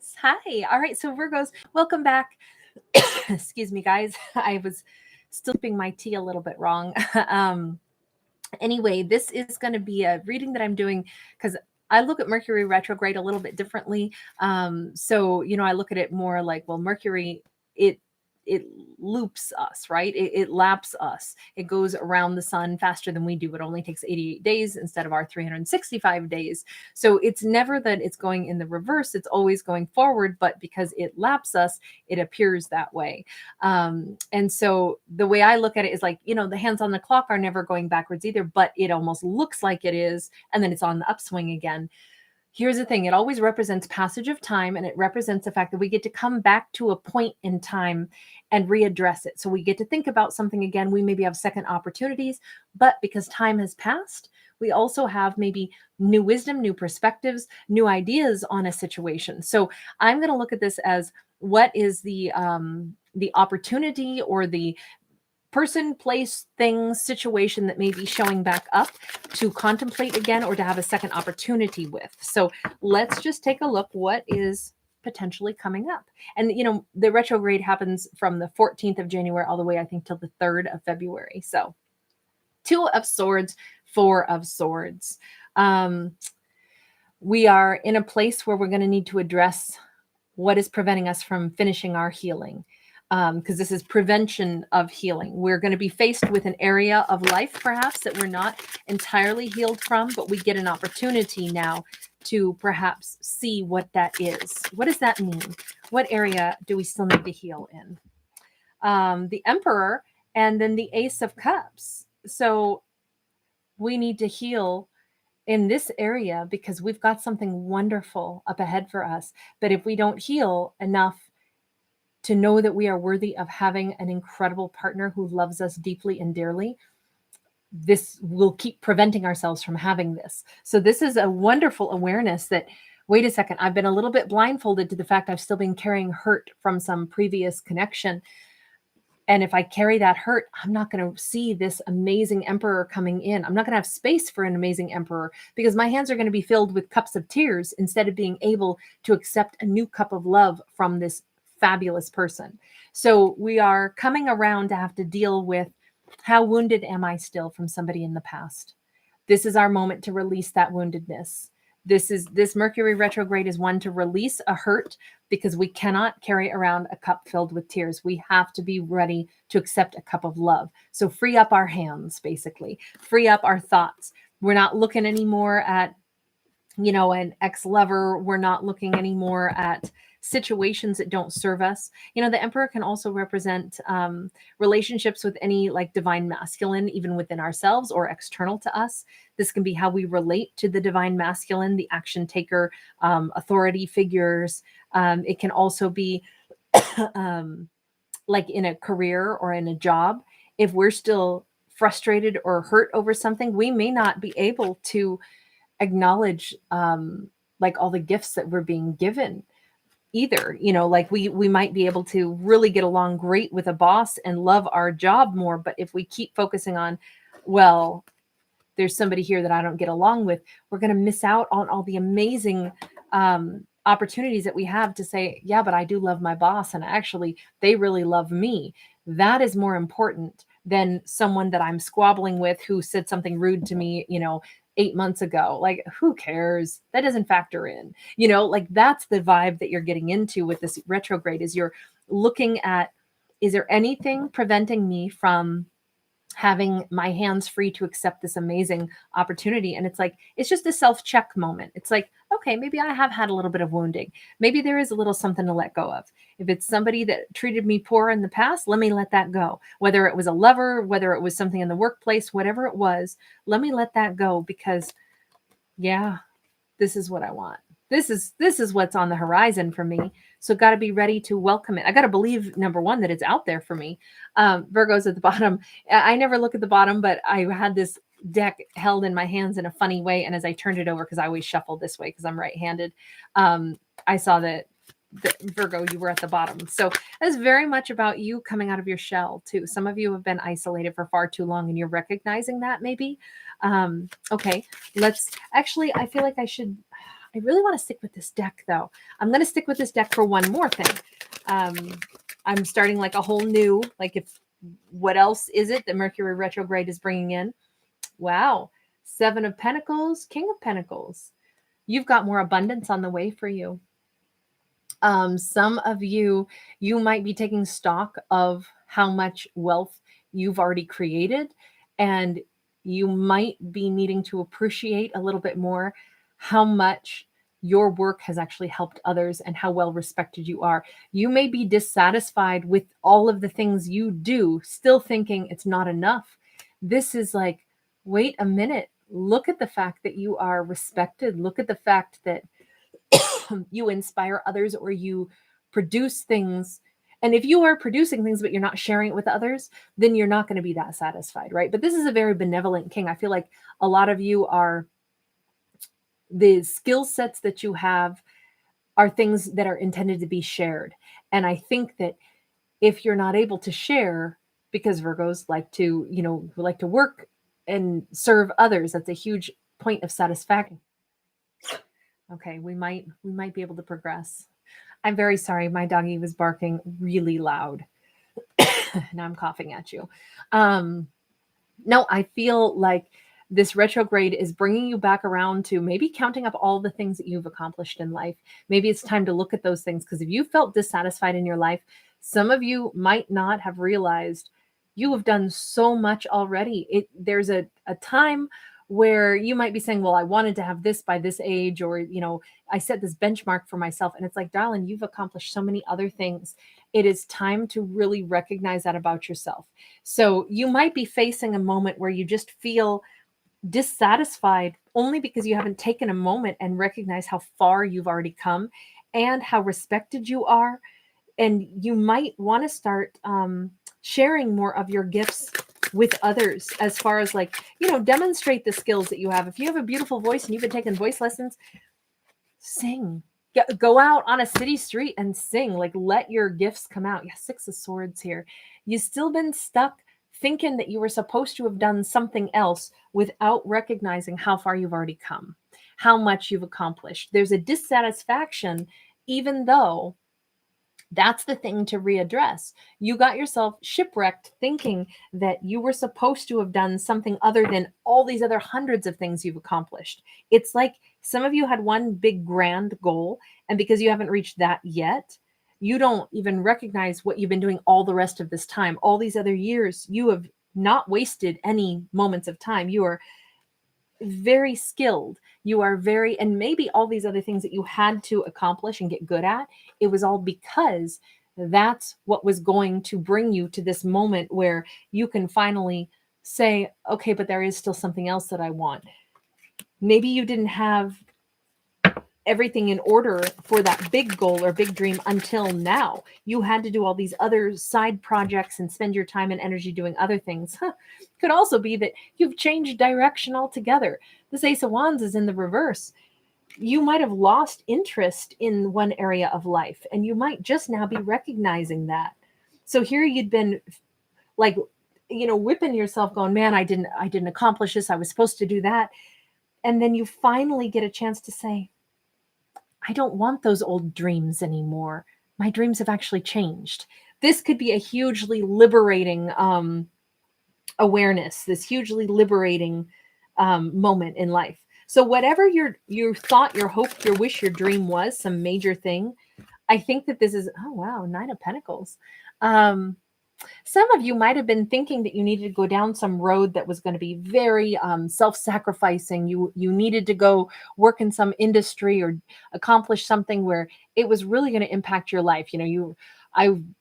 guys. Hi. All right. So Virgos, welcome back. Excuse me, guys. I was still sipping my tea a little bit wrong. Anyway, this is going to be a reading that I'm doing because I look at Mercury retrograde a little bit differently. I look at it more like, well, Mercury, it loops us, right? It laps us. It goes around the sun faster than we do. It only takes 88 days instead of our 365 days. So it's never that it's going in the reverse. It's always going forward, but because it laps us, it appears that way. And so the way I look at it is like, the hands on the clock are never going backwards either, but it almost looks like it is. And then it's on the upswing again. Here's the thing. It always represents passage of time, and it represents the fact that we get to come back to a point in time and readdress it. So we get to think about something again. We maybe have second opportunities, but because time has passed, we also have maybe new wisdom, new perspectives, new ideas on a situation. So I'm going to look at this as what is the opportunity or the person, place, thing, situation that may be showing back up to contemplate again or to have a second opportunity with. So let's just take a look what is potentially coming up. And, the retrograde happens from the 14th of January all the way, I think, till the 3rd of February. So 2 of Swords, 4 of Swords. We are in a place where we're going to need to address what is preventing us from finishing our healing. Because this is prevention of healing. We're going to be faced with an area of life, perhaps, that we're not entirely healed from, but we get an opportunity now to perhaps see what that is. What does that mean? What area do we still need to heal in? The Emperor and then the Ace of Cups. So we need to heal in this area because we've got something wonderful up ahead for us. But if we don't heal enough to know that we are worthy of having an incredible partner who loves us deeply and dearly, this will keep preventing ourselves from having this. So this is a wonderful awareness that, wait a second, I've been a little bit blindfolded to the fact I've still been carrying hurt from some previous connection. And if I carry that hurt, I'm not going to see this amazing emperor coming in. I'm not going to have space for an amazing emperor because my hands are going to be filled with cups of tears instead of being able to accept a new cup of love from this fabulous person. So we are coming around to have to deal with how wounded am I still from somebody in the past. This is our moment to release that woundedness. This Mercury retrograde is one to release a hurt because we cannot carry around a cup filled with tears. We have to be ready to accept a cup of love. So free up our hands, basically. Free up our thoughts. We're not looking anymore at, an ex-lover. We're not looking anymore at situations that don't serve us. The Emperor can also represent relationships with any like divine masculine, even within ourselves or external to us. This can be how we relate to the divine masculine, the action taker, authority figures. It can also be like in a career or in a job. If we're still frustrated or hurt over something, we may not be able to acknowledge like all the gifts that we're being given either. Like we might be able to really get along great with a boss and love our job more, but if we keep focusing on, well, there's somebody here that I don't get along with, we're going to miss out on all the amazing opportunities that we have to say, yeah, but I do love my boss and actually they really love me. That is more important than someone that I'm squabbling with who said something rude to me, 8 months ago. Like, who cares? That doesn't factor in, like that's the vibe that you're getting into with this retrograde is you're looking at, is there anything preventing me from having my hands free to accept this amazing opportunity? And it's like, it's just a self-check moment. It's like, okay, maybe I have had a little bit of wounding. Maybe there is a little something to let go of. If it's somebody that treated me poor in the past, let me let that go. Whether it was a lover, whether it was something in the workplace, whatever it was, let me let that go because yeah, this is what I want. This is what's on the horizon for me. So got to be ready to welcome it. I got to believe, number one, that it's out there for me. Virgo's at the bottom. I never look at the bottom, but I had this deck held in my hands in a funny way. And as I turned it over, because I always shuffle this way because I'm right-handed, I saw that Virgo, you were at the bottom. So that's very much about you coming out of your shell too. Some of you have been isolated for far too long and you're recognizing that maybe. Okay, let's actually, I feel like I really want to stick with this deck, though. I'm going to stick with this deck for one more thing. I'm starting like a whole new, like, if what else is it that Mercury retrograde is bringing in? Wow. 7 of Pentacles, King of Pentacles. You've got more abundance on the way for you. Some of you might be taking stock of how much wealth you've already created, and you might be needing to appreciate a little bit more how much your work has actually helped others and how well respected you are. You may be dissatisfied with all of the things you do, still thinking it's not enough. This is like, wait a minute. Look at the fact that you are respected. Look at the fact that you inspire others, or you produce things. And if you are producing things but you're not sharing it with others, then you're not going to be that satisfied, right? But this is a very benevolent king. I feel like a lot of you are, the skill sets that you have are things that are intended to be shared. And I think that if you're not able to share, because Virgos like to, like to work and serve others, that's a huge point of satisfaction. Okay, we might be able to progress. I'm very sorry. My doggy was barking really loud. Now I'm coughing at you. No, I feel like this retrograde is bringing you back around to maybe counting up all the things that you've accomplished in life. Maybe it's time to look at those things, because if you felt dissatisfied in your life, some of you might not have realized you have done so much already. There's a time where you might be saying, well, I wanted to have this by this age, or, I set this benchmark for myself. And it's like, darling, you've accomplished so many other things. It is time to really recognize that about yourself. So you might be facing a moment where you just feel dissatisfied only because you haven't taken a moment and recognized how far you've already come and how respected you are. And you might want to start sharing more of your gifts with others, as far as like, demonstrate the skills that you have. If you have a beautiful voice and you've been taking voice lessons, sing. Go out on a city street and sing. Like, let your gifts come out. Yeah, 6 of Swords here. You've still been stuck thinking that you were supposed to have done something else without recognizing how far you've already come, how much you've accomplished. There's a dissatisfaction, even though that's the thing to readdress. You got yourself shipwrecked thinking that you were supposed to have done something other than all these other hundreds of things you've accomplished. It's like some of you had one big grand goal, and because you haven't reached that yet, you don't even recognize what you've been doing all the rest of this time. All these other years, you have not wasted any moments of time. You are very skilled. You are very, and maybe all these other things that you had to accomplish and get good at, it was all because that's what was going to bring you to this moment where you can finally say, okay, but there is still something else that I want. Maybe you didn't have everything in order for that big goal or big dream until now. You had to do all these other side projects and spend your time and energy doing other things. Could also be that you've changed direction altogether. This Ace of Wands is in the reverse. You might have lost interest in one area of life, and you might just now be recognizing that. So here you'd been like, whipping yourself going, man, I didn't accomplish this. I was supposed to do that. And then you finally get a chance to say, I don't want those old dreams anymore. My dreams have actually changed. This could be a hugely liberating awareness, this hugely liberating moment in life. So whatever your thought, your hope, your wish, your dream was, some major thing, I think that this is, oh wow, 9 of Pentacles. Some of you might have been thinking that you needed to go down some road that was going to be very self-sacrificing. You needed to go work in some industry or accomplish something where it was really going to impact your life. I'm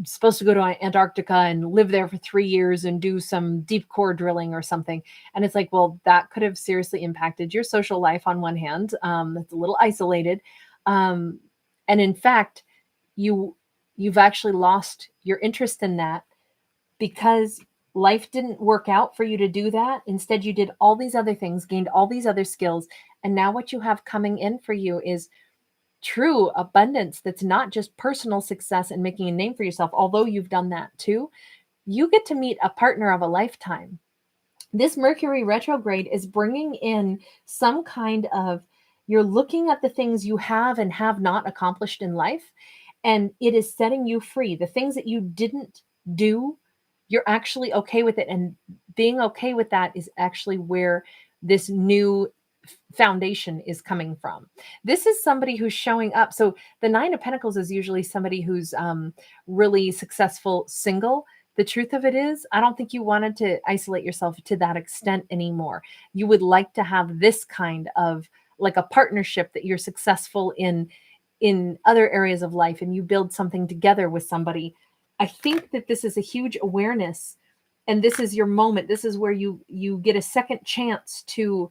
supposed to go to Antarctica and live there for 3 years and do some deep core drilling or something. And it's like, well, that could have seriously impacted your social life on one hand. It's a little isolated. And in fact, you've actually lost your interest in that because life didn't work out for you to do that. Instead, you did all these other things, gained all these other skills. And now what you have coming in for you is true abundance. That's not just personal success and making a name for yourself, although you've done that too. You get to meet a partner of a lifetime. This Mercury retrograde is bringing in some kind of You're looking at the things you have and have not accomplished in life, and it is setting you free. The things that you didn't do, you're actually okay with it. And being okay with that is actually where this new foundation is coming from. This is somebody who's showing up. So the Nine of Pentacles is usually somebody who's really successful single. The truth of it is, I don't think you wanted to isolate yourself to that extent anymore. You would like to have this kind of like a partnership, that you're successful in other areas of life and you build something together with somebody. I think that this is a huge awareness, and this is your moment. This is where you get a second chance to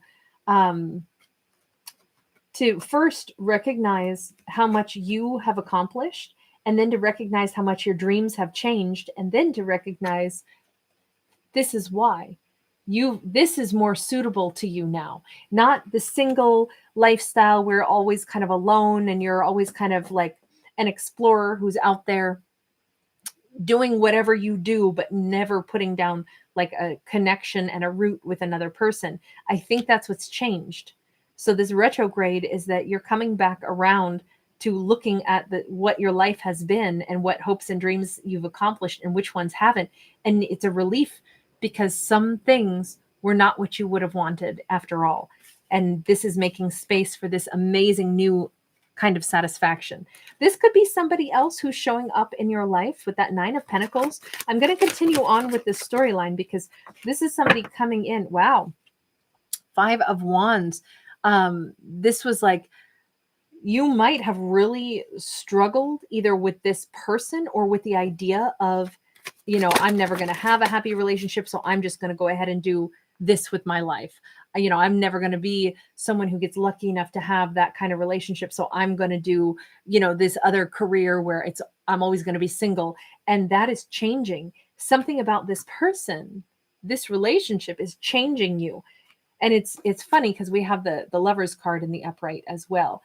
first recognize how much you have accomplished, and then to recognize how much your dreams have changed, and then to recognize this is why this is more suitable to you now. Not the single lifestyle where you're always kind of alone and you're always kind of like an explorer who's out there doing whatever you do, but never putting down like a connection and a root with another person. I think that's what's changed. So this retrograde is that you're coming back around to looking at what your life has been and what hopes and dreams you've accomplished and which ones haven't. And it's a relief, because some things were not what you would have wanted after all. And this is making space for this amazing new kind of satisfaction. This could be somebody else who's showing up in your life with that Nine of Pentacles. I'm going to continue on with this storyline because this is somebody coming in. Wow. Five of Wands. This was like, you might have really struggled either with this person or with the idea of, I'm never going to have a happy relationship, so I'm just going to go ahead and do this with my life. I'm never going to be someone who gets lucky enough to have that kind of relationship, so I'm going to do, this other career where I'm always going to be single. And that is changing. Something about this person, this relationship is changing you. And it's funny because we have the Lovers card in the upright as well.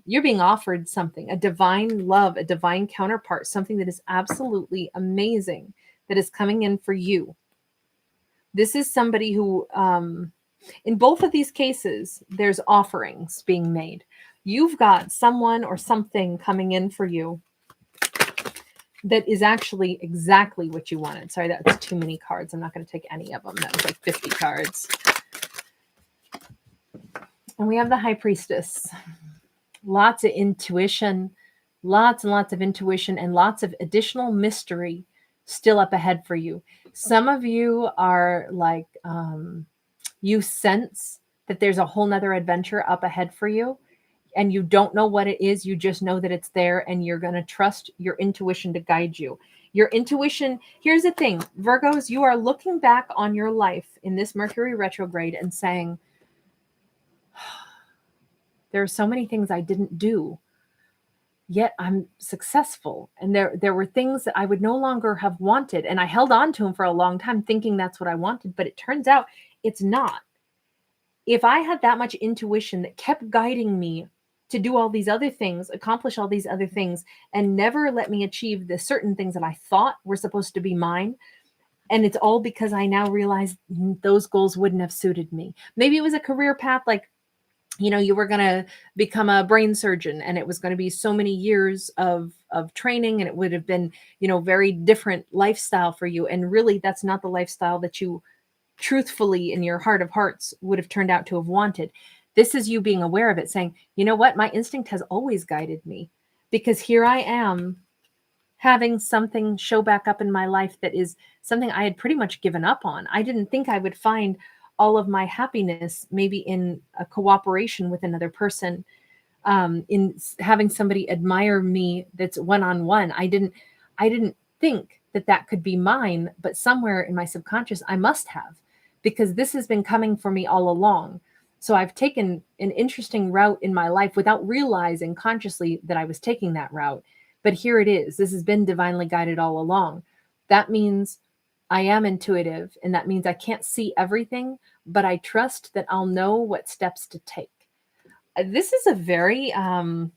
You're being offered something, a divine love, a divine counterpart, something that is absolutely amazing that is coming in for you. This is somebody who, in both of these cases, there's offerings being made. You've got someone or something coming in for you that is actually exactly what you wanted. Sorry, that's too many cards. I'm not going to take any of them. That was like 50 cards. And we have the High Priestess. Lots of intuition, lots and lots of intuition, and lots of additional mystery still up ahead for you. Some of you are like, you sense that there's a whole nother adventure up ahead for you, and you don't know what it is. You just know that it's there, and you're going to trust your intuition to guide you. Your intuition, here's the thing, Virgos, you are looking back on your life in this Mercury retrograde and saying, there are so many things I didn't do, yet I'm successful. And there were things that I would no longer have wanted. And I held on to them for a long time thinking that's what I wanted, but it turns out it's not. If I had that much intuition that kept guiding me to do all these other things, accomplish all these other things, and never let me achieve the certain things that I thought were supposed to be mine, and it's all because I now realize those goals wouldn't have suited me. Maybe it was a career path like, you were going to become a brain surgeon, and it was going to be so many years of training, and it would have been, very different lifestyle for you. And really, that's not the lifestyle that you truthfully in your heart of hearts would have turned out to have wanted. This is you being aware of it, saying, you know what? My instinct has always guided me, because here I am having something show back up in my life that is something I had pretty much given up on. I didn't think I would find all of my happiness maybe in a cooperation with another person, in having somebody admire me that's one-on-one. I didn't think that could be mine, but somewhere in my subconscious I must have, because this has been coming for me all along. So I've taken an interesting route in my life without realizing consciously that I was taking that route. But here it is. This has been divinely guided all along. That means I am intuitive, and that means I can't see everything, but I trust that I'll know what steps to take. This is a very, I'm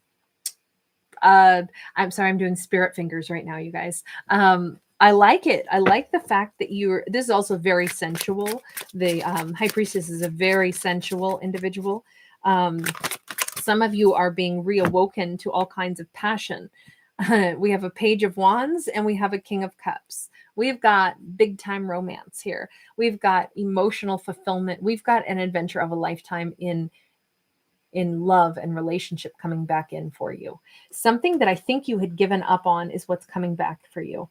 sorry, I'm doing spirit fingers right now, you guys. I like it. I like the fact that this is also very sensual. The High Priestess is a very sensual individual. Some of you are being reawoken to all kinds of passion. We have a Page of Wands and we have a King of Cups. We've got big time romance here. We've got emotional fulfillment. We've got an adventure of a lifetime in love and relationship coming back in for you. Something that I think you had given up on is what's coming back for you.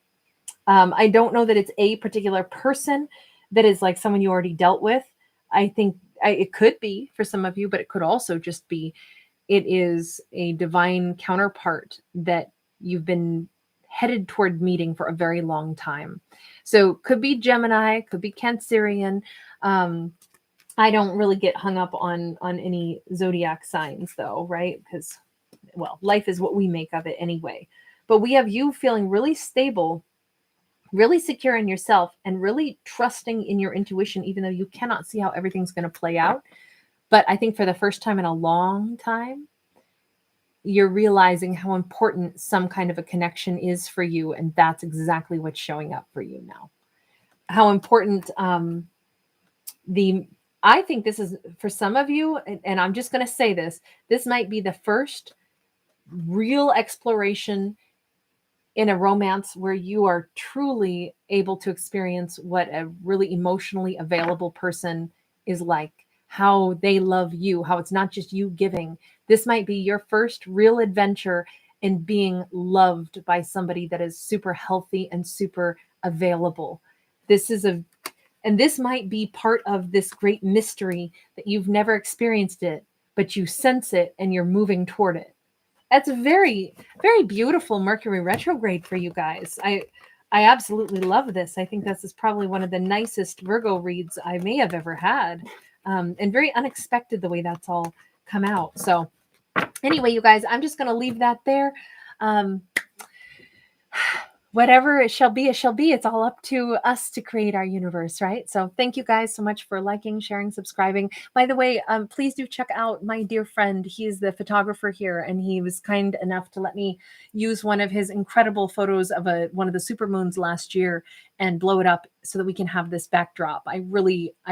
I don't know that it's a particular person that is like someone you already dealt with. I think it could be for some of you, but it could also just be it is a divine counterpart that you've been headed toward meeting for a very long time. So could be Gemini, could be Cancerian. I don't really get hung up on any zodiac signs though, right? Because, well, life is what we make of it anyway. But we have you feeling really stable, really secure in yourself, and really trusting in your intuition, even though you cannot see how everything's going to play out. But I think for the first time in a long time, you're realizing how important some kind of a connection is for you. And that's exactly what's showing up for you now. How important I think this is for some of you, and I'm just going to say this might be the first real exploration in a romance where you are truly able to experience what a really emotionally available person is like, how they love you, how it's not just you giving. This might be your first real adventure in being loved by somebody that is super healthy and super available. And this might be part of this great mystery that you've never experienced it, but you sense it and you're moving toward it. That's a very, very beautiful Mercury retrograde for you guys. I absolutely love this. I think this is probably one of the nicest Virgo reads I may have ever had. And very unexpected the way that's all come out. So anyway, you guys, I'm just going to leave that there. Whatever it shall be, it shall be. It's all up to us to create our universe, right? So thank you guys so much for liking, sharing, subscribing. By the way, please do check out my dear friend. He is the photographer here, and he was kind enough to let me use one of his incredible photos of one of the supermoons last year and blow it up so that we can have this backdrop. I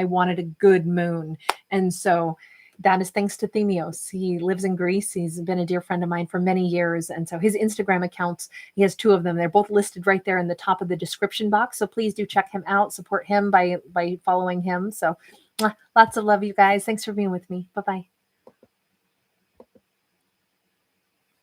wanted a good moon. And so that is thanks to Themios. He lives in Greece. He's been a dear friend of mine for many years. And so his Instagram accounts, he has 2 of them. They're both listed right there in the top of the description box. So please do check him out, support him by following him. So lots of love, you guys. Thanks for being with me. Bye-bye.